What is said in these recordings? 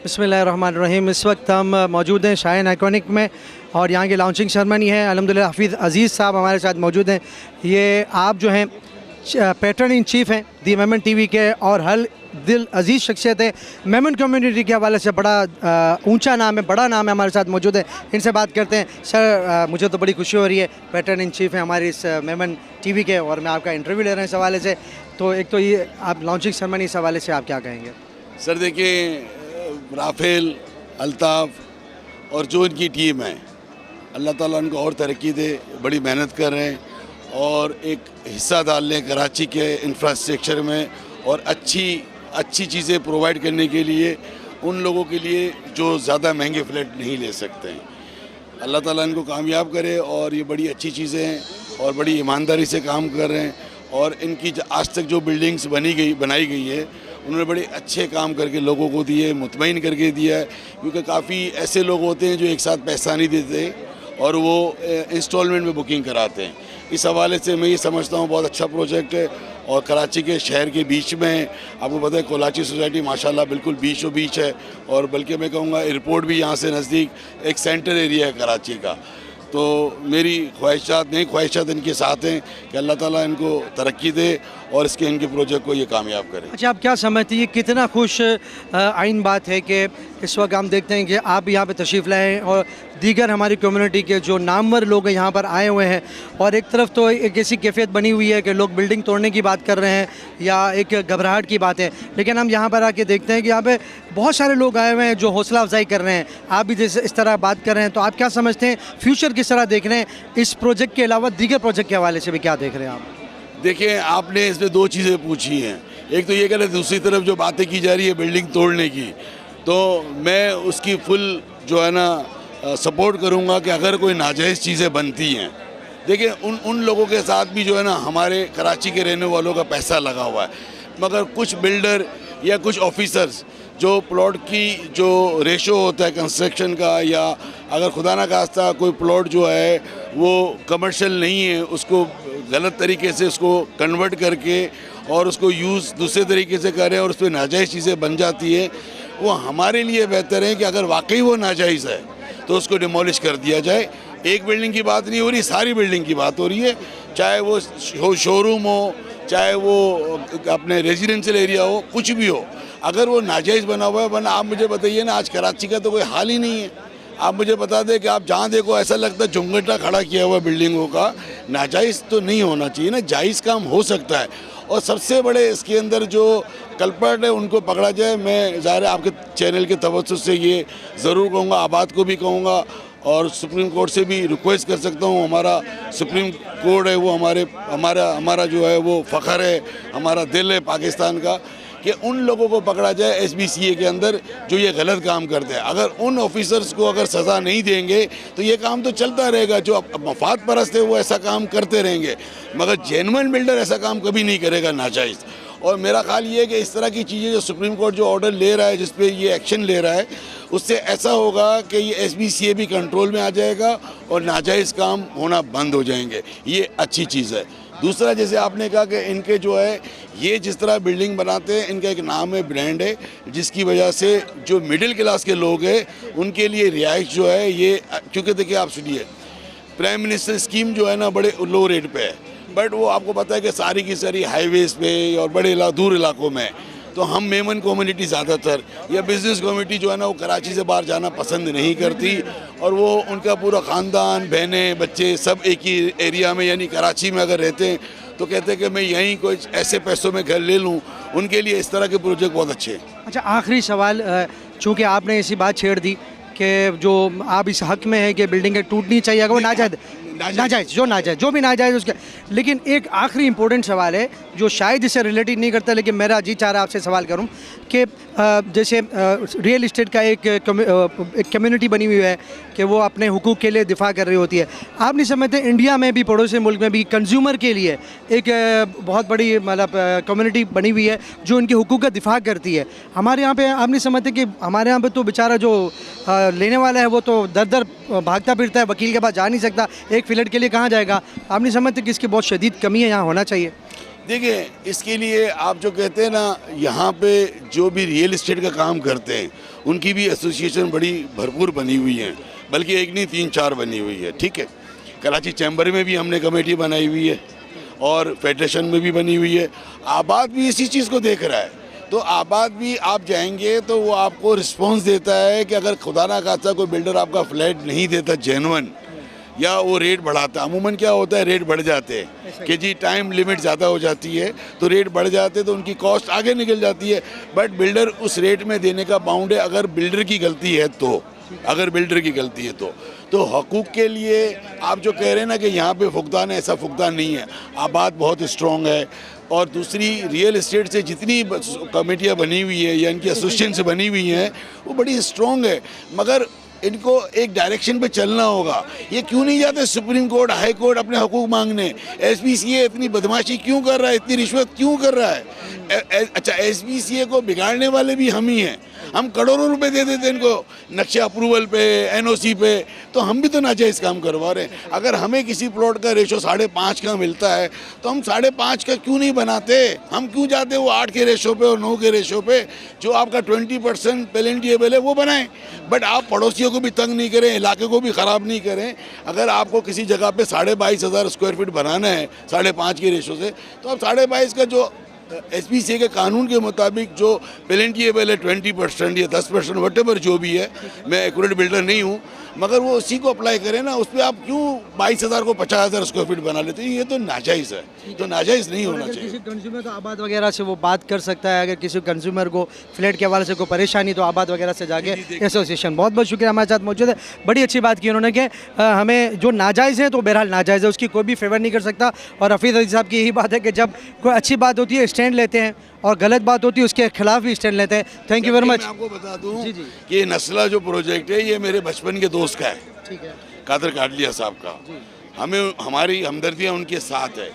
बिस्मिल्लाहिर्रहमानिर्रहीम। इस वक्त हम मौजूद हैं शाइन आइकॉनिक में और यहाँ की लॉन्चिंग सेरेमनी है। अल्हम्दुलिल्लाह हफीज़ अज़ीज़ साहब हमारे साथ मौजूद हैं। ये आप जो हैं पैटर्न इन चीफ़ हैं दी मेमन टीवी के और हर दिल अजीज़ शख्सियत है। मेमन कम्युनिटी के हवाले से बड़ा ऊंचा नाम है, बड़ा नाम है, हमारे साथ मौजूद है। इनसे बात करते हैं। सर मुझे तो बड़ी खुशी हो रही है, पैटर्न इन चीफ़ है हमारी इस मेमन टीवी के और मैं आपका इंटरव्यू ले रहा हूँ इस हवाले से। तो एक तो ये आप लॉन्चिंग सेरेमनी इस हवाले से आप क्या कहेंगे? सर देखिए, राफेल, अल्ताफ़ और जो इनकी टीम है, अल्लाह ताला उनको और तरक्की दे। बड़ी मेहनत कर रहे हैं और एक हिस्सा डाल लें कराची के इंफ्रास्ट्रक्चर में और अच्छी चीज़ें प्रोवाइड करने के लिए उन लोगों के लिए जो ज़्यादा महंगे फ्लैट नहीं ले सकते हैं। अल्लाह ताला इनको कामयाब करे और ये बड़ी अच्छी चीज़ें हैं और बड़ी ईमानदारी से काम कर रहे हैं। और इनकी आज तक जो बिल्डिंग्स बनाई गई है, उन्होंने बड़े अच्छे काम करके लोगों को दिए, मुतमईन करके दिया है। क्योंकि काफ़ी ऐसे लोग होते हैं जो एक साथ पैसा नहीं देते और वो इंस्टॉलमेंट में बुकिंग कराते हैं। इस हवाले से मैं ये समझता हूँ बहुत अच्छा प्रोजेक्ट है और कराची के शहर के बीच में, आपको पता है कोलाची सोसाइटी माशाल्लाह बिल्कुल बीचों बीच है और बल्कि मैं कहूँगा एयरपोर्ट भी यहाँ से नज़दीक एक सेंटर एरिया है कराची का। तो मेरी ख्वाहिशात इनके साथ हैं कि अल्लाह ताला इनको तरक्की दे और इनके प्रोजेक्ट को ये कामयाब करे। अच्छा, आप क्या समझते हैं कितना खुश आइन बात है कि इस वक्त हम देखते हैं कि आप यहाँ पे तशरीफ़ लाएँ और दीगर हमारी कम्युनिटी के जो नामवर लोग यहाँ पर आए हुए हैं और एक तरफ तो एक ऐसी कैफियत बनी हुई है कि लोग बिल्डिंग तोड़ने की बात कर रहे हैं या एक घबराहट की बात है, लेकिन हम यहाँ पर आके देखते हैं कि यहाँ पे बहुत सारे लोग आए हुए हैं जो हौसला अफजाई कर रहे हैं। आप भी जैसे इस तरह बात कर रहे हैं, तो आप क्या समझते हैं फ्यूचर किस तरह देख रहे हैं? इस प्रोजेक्ट के अलावा दीगर प्रोजेक्ट के हवाले से भी क्या देख रहे हैं आप? देखिए, आपने इसमें दो चीज़ें पूछी हैं। एक तो ये कह रहे, दूसरी तरफ जो बातें की जा रही है बिल्डिंग तोड़ने की, तो मैं उसकी फुल जो है ना सपोर्ट करूंगा कि अगर कोई नाजायज़ चीज़ें बनती हैं, देखिए उन लोगों के साथ भी जो है ना हमारे कराची के रहने वालों का पैसा लगा हुआ है। मगर कुछ बिल्डर या कुछ ऑफिसर्स जो प्लॉट की जो रेशो होता है कंस्ट्रक्शन का, या अगर खुदा ना खास्ता कोई प्लॉट जो है वो कमर्शियल नहीं है, उसको गलत तरीके से उसको कन्वर्ट करके और उसको यूज़ दूसरे तरीके से करें और उस पर नाजायज़ चीज़ें बन जाती है, वो हमारे लिए बेहतर है कि अगर वाकई वो नाजायज़ है तो उसको डिमोलिश कर दिया जाए। एक बिल्डिंग की बात नहीं हो रही, सारी बिल्डिंग की बात हो रही है, चाहे वो शोरूम हो, चाहे वो अपने रेजिडेंशियल एरिया हो, कुछ भी हो। अगर वो नाजायज़ बना हुआ है, वरना आप मुझे बताइए ना, आज कराची का तो कोई हाल ही नहीं है। आप मुझे बता दें कि आप जहाँ देखो ऐसा लगता है झुंगटा खड़ा किया हुआ बिल्डिंगों का। नाजायज़ तो नहीं होना चाहिए ना, जायज़ काम हो सकता है। और सबसे बड़े इसके अंदर जो कल्प्रिट है उनको पकड़ा जाए। मैं ज़ाहिर आपके चैनल के तवज्जुह से ये ज़रूर कहूँगा, आबाद को भी कहूँगा और सुप्रीम कोर्ट से भी रिक्वेस्ट कर सकता हूँ। हमारा सुप्रीम कोर्ट है वो हमारा जो है वो फ़ख्र है, हमारा दिल है पाकिस्तान का, कि उन लोगों को पकड़ा जाए SBCA के अंदर जो ये गलत काम करते हैं। अगर उन ऑफिसर्स को अगर सज़ा नहीं देंगे तो ये काम तो चलता रहेगा। जो मफाद परस्त है वो ऐसा काम करते रहेंगे, मगर जेन्युइन बिल्डर ऐसा काम कभी नहीं करेगा नाजायज़। और मेरा ख्याल ये है कि इस तरह की चीज़ें जो सुप्रीम कोर्ट जो ऑर्डर ले रहा है, जिस पे ये एक्शन ले रहा है, उससे ऐसा होगा कि ये SBCA भी कंट्रोल में आ जाएगा और नाजायज़ काम होना बंद हो जाएंगे। ये अच्छी चीज़ है। दूसरा, जैसे आपने कहा कि इनके जो है ये जिस तरह बिल्डिंग बनाते हैं, इनका एक नाम है, ब्रांड है, जिसकी वजह से जो मिडिल क्लास के लोग हैं उनके लिए रिहाइश जो है ये, क्योंकि देखिए आप सुनिए, प्राइम मिनिस्टर स्कीम जो है ना बड़े लो रेट पे है, बट वो आपको पता है कि सारी की सारी हाईवेज़ पे और बड़े दूर इलाकों में। तो हम मेमन कम्युनिटी ज़्यादातर या बिज़नेस कम्युनिटी जो है ना वो कराची से बाहर जाना पसंद नहीं करती और वो उनका पूरा ख़ानदान, बहनें, बच्चे सब एक ही एरिया में यानी कराची में अगर रहते हैं तो कहते हैं कि मैं यहीं कोई ऐसे पैसों में घर ले लूँ। उनके लिए इस तरह के प्रोजेक्ट बहुत अच्छे हैं। अच्छा, आखिरी सवाल, चूँकि आपने ऐसी बात छेड़ दी कि जो आप इस हक़ में है कि बिल्डिंगें टूटनी चाहिए अगर वो नाजायज़ जो भी नाजायज़ उसके, लेकिन एक आखिरी इंपॉर्टेंट सवाल है जो शायद इससे रिलेटेड नहीं करता, लेकिन मेरा जी चाह रहा आपसे सवाल करूं कि जैसे रियल इस्टेट का एक कम्युनिटी बनी हुई है कि वो अपने हुकूक के लिए दिफा कर रही होती है। आप नहीं समझते इंडिया में भी, पड़ोसी मुल्क में भी कंज्यूमर के लिए एक बहुत बड़ी मतलब कम्युनिटी बनी हुई है जो उनके हुकूक का दिफा करती है? हमारे यहाँ पे आप नहीं समझते कि हमारे यहाँ पे तो बेचारा जो लेने वाला है वो तो दर दर भागता फिरता है, वकील के पास जा नहीं सकता, एक फ्लैट के लिए कहाँ जाएगा? आप नहीं समझते कि इसकी बहुत शदीद कमी है, यहाँ होना चाहिए? देखिए, इसके लिए आप जो कहते हैं ना, यहाँ पे जो भी रियल इस्टेट का काम करते हैं उनकी भी एसोसिएशन बड़ी भरपूर बनी हुई है, बल्कि एक नहीं 3-4 बनी हुई है। ठीक है, कराची चैम्बर में भी हमने कमेटी बनाई हुई है और फेडरेशन में भी बनी हुई है। आबाद भी इसी चीज़ को देख रहा है, तो आबाद भी आप जाएंगे तो वो आपको रिस्पॉन्स देता है कि अगर खुदा ना खास्ता कोई बिल्डर आपका फ्लैट नहीं देता जेन्युइन, या वो रेट बढ़ाता, अमूमन क्या होता है, रेट बढ़ जाते हैं कि जी टाइम लिमिट ज़्यादा हो जाती है तो रेट बढ़ जाते हैं, तो उनकी कॉस्ट आगे निकल जाती है। बट बिल्डर उस रेट में देने का बाउंड है, अगर बिल्डर की गलती है तो, अगर बिल्डर की गलती है तो हकूक़ के लिए आप जो कह रहे हैं ना कि यहाँ पे फुकदान है, ऐसा फुकदान नहीं है। आबाद बहुत स्ट्रॉन्ग है, और दूसरी रियल इस्टेट से जितनी कमेटियाँ बनी हुई है या इनकी एसोसिएशन से बनी हुई हैं वो बड़ी स्ट्रॉन्ग है, मगर इनको एक डायरेक्शन पे चलना होगा। ये क्यों नहीं जाते सुप्रीम कोर्ट, हाई कोर्ट अपने हकूक मांगने? एसपीसीए इतनी बदमाशी क्यों कर रहा है, इतनी रिश्वत क्यों कर रहा है? अच्छा, एसपीसीए को बिगाड़ने वाले भी हम ही हैं। हम करोड़ों रुपए दे देते इनको नक्शे अप्रूवल पे, एनओसी पे, तो हम भी तो नाजायज़ काम करवा रहे हैं। अगर हमें किसी प्लॉट का रेशो 5.5 का मिलता है तो हम 5.5 का क्यों नहीं बनाते? हम क्यों जाते वो 8 के रेशो पे और 9 के रेशो पे? जो आपका 20% पेलेंटिएबल है वो बनाएं, बट आप पड़ोसियों को भी तंग नहीं करें, इलाके को भी ख़राब नहीं करें। अगर आपको किसी जगह पे 22,500 स्क्वायर फीट बनाना है 5.5 के रेशो से, तो आप 22.5 का जो एसपीसीए के कानून के मुताबिक जो पेलेंटिएबल है 20% या 10% वटेवर जो भी है, मैं एक्यूरेट बिल्डर नहीं हूँ, मगर वो उसी को अप्लाई करें ना। उस पर आप क्यों 22,000 को 50,000 स्क्वायर फीट बना लेते हैं? ये तो नाजायज़ है, तो नाजायज़ नहीं होना चाहिए। किसी कंज्यूमर तो आबाद वगैरह से वो बात कर सकता है, अगर किसी कंज्यूमर को फ्लैट के हवाले से कोई परेशानी तो आबाद वगैरह से जाके एसोसिएशन। बहुत बहुत शुक्रिया, हमारे साथ मौजूद है। बड़ी अच्छी बात की उन्होंने कि हमें जो नाजायज़ है तो बहरहाल नाजायज़ है, उसकी कोई भी फेवर नहीं कर सकता। और हफीज़ अली साहब की यही बात है कि जब कोई अच्छी बात होती है स्टैंड लेते हैं और गलत बात होती है उसके खिलाफ भी स्टैंड लेते हैं। Thank you very much. मैं आपको बता दूं कि ये नस्ला जो प्रोजेक्ट है ये मेरे बचपन के दोस्त का है, ठीक है, कादर काटलिया साहब का। हमें हमारी हमदर्दियाँ उनके साथ है,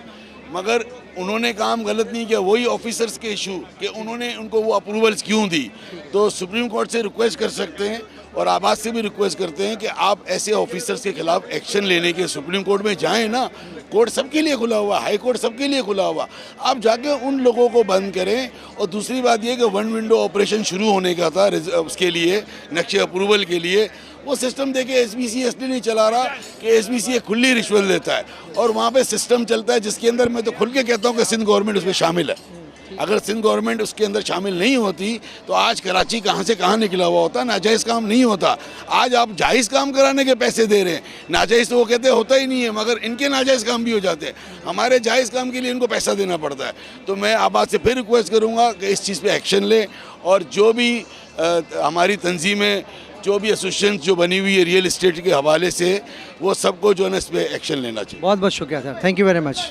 मगर उन्होंने काम गलत नहीं किया। वही ऑफिसर्स के इशू कि उन्होंने उनको वो अप्रूवल्स क्यों दी, तो सुप्रीम कोर्ट से रिक्वेस्ट कर सकते हैं और आबाद से भी रिक्वेस्ट करते हैं कि आप ऐसे ऑफिसर्स के खिलाफ एक्शन लेने के सुप्रीम कोर्ट में जाएं ना। कोर्ट सबके लिए खुला हुआ, हाई कोर्ट सबके लिए खुला हुआ, आप जाके उन लोगों को बंद करें। और दूसरी बात ये कि 1 विंडो ऑपरेशन शुरू होने का था उसके लिए, नक्शे अप्रूवल के लिए, वो सिस्टम देखे एसपीसीए इसलिए नहीं चला रहा कि एसपीसीए खुली रिश्वत लेता है और वहाँ पे सिस्टम चलता है जिसके अंदर मैं तो खुल के कहता हूँ कि सिंध गवर्नमेंट उसमें शामिल है। अगर सिंध गवर्नमेंट उसके अंदर शामिल नहीं होती तो आज कराची कहाँ से कहाँ निकला हुआ होता, नाजायज़ काम नहीं होता। आज आप जायज़ काम कराने के पैसे दे रहे हैं, नाजायज़ तो वो कहते हैं होता ही नहीं है, मगर इनके नाजायज़ काम भी हो जाते हैं। हमारे जायज़ काम के लिए इनको पैसा देना पड़ता है। तो मैं आबाद से फिर रिक्वेस्ट करूँगा कि इस चीज़ पर एक्शन लें और जो भी हमारी तंजीमें, जो भी एसोसिएशन जो बनी हुई है रियल इस्टेट के हवाले से, वो सबको जो है ना इस पर एक्शन लेना चाहिए। बहुत बहुत शुक्रिया sir, thank you very much.